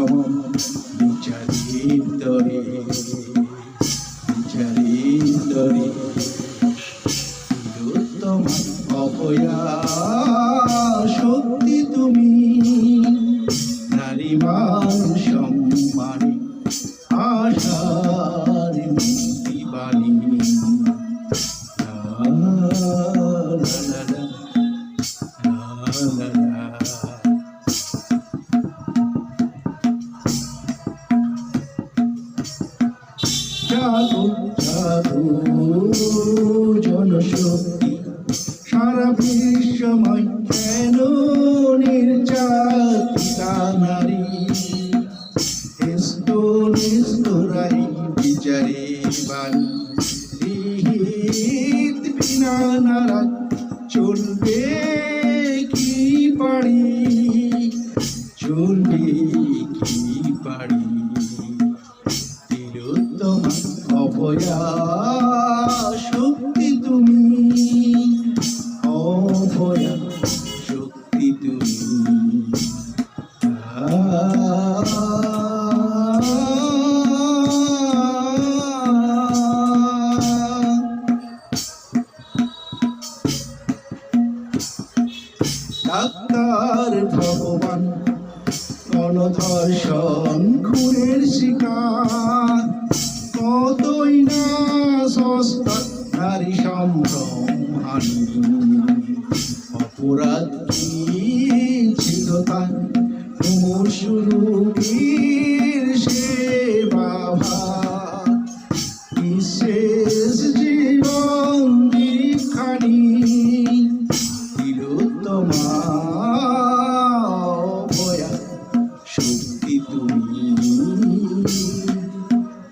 সম বিচারের তরে তিলোত্তম অভয়া শক্তি তুমি নারী মান সম্মানী আশার মুক্তি বাণী জাগো জাগো জনশক্তি সারা বিশ্বময় কেন নির্যাতিতা নারী স্তোরাই বিচারের বাণী বিহিত বিনা নারাজ চলবে কি পারি চলবে কি পারি তিলোত্তম অভয়া শক্তি তুমি অভয়া শক্তি তুমি ডাক্তার ভগবান গণধর্ষণ খুনের শিকার কতই না সস্তা নারী সম্ভ্রম হানি অপরাধ কি ছিল তার মুমূর্ষু রোগীর সেবা ভার বিশেষ জীবন দীক্ষানি তিলোত্তমা অভয়া শক্তি তুমি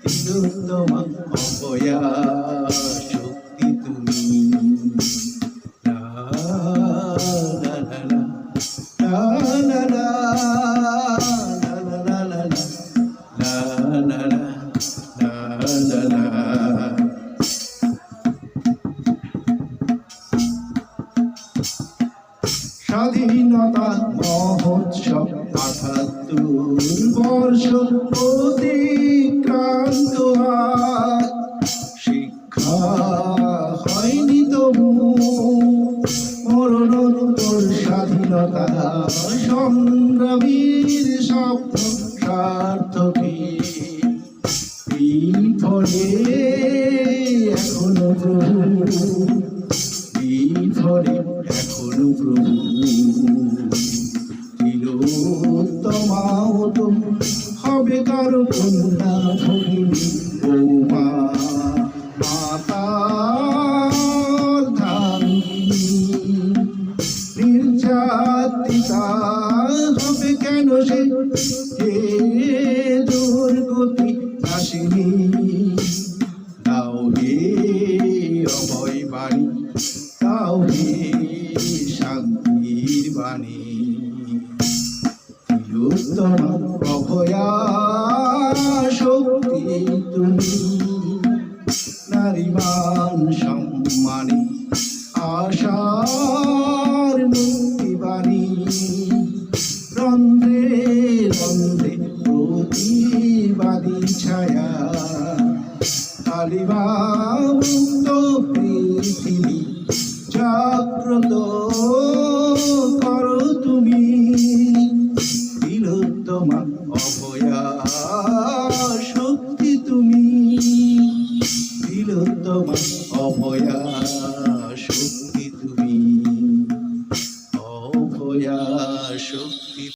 তিলোত্তমা অভয়া শক্তি তুমি লা লা লা লা লা লা লা লা লা লা। স্বাধীনতা মহোৎসব ৭৮ বর্ষ অতিক্রান্ত শিক্ষা হয়নি তবু মরণোত্তর স্বাধীনতা সংগ্রামীর স্বপ্ন সার্থকী বিফলে এখনো প্রভু বিফলে এখনো প্রভু তিলোত্তমা হবে কারো কন্যা ভগিনী বৌমা মাতার ধামিনী নির্যাতিতা হবে কেন সে দুর্গতি আসেনি দাও হে অভয় বাণী দাও হে শান্তির বাণী তিলোত্তমা অভয়া শক্তি তুমি নারী মান সম্মানী আশার মুক্তি বাণী রন্ধ্রে রন্ধ্রে প্রতিবাদী ছায়া তালিবান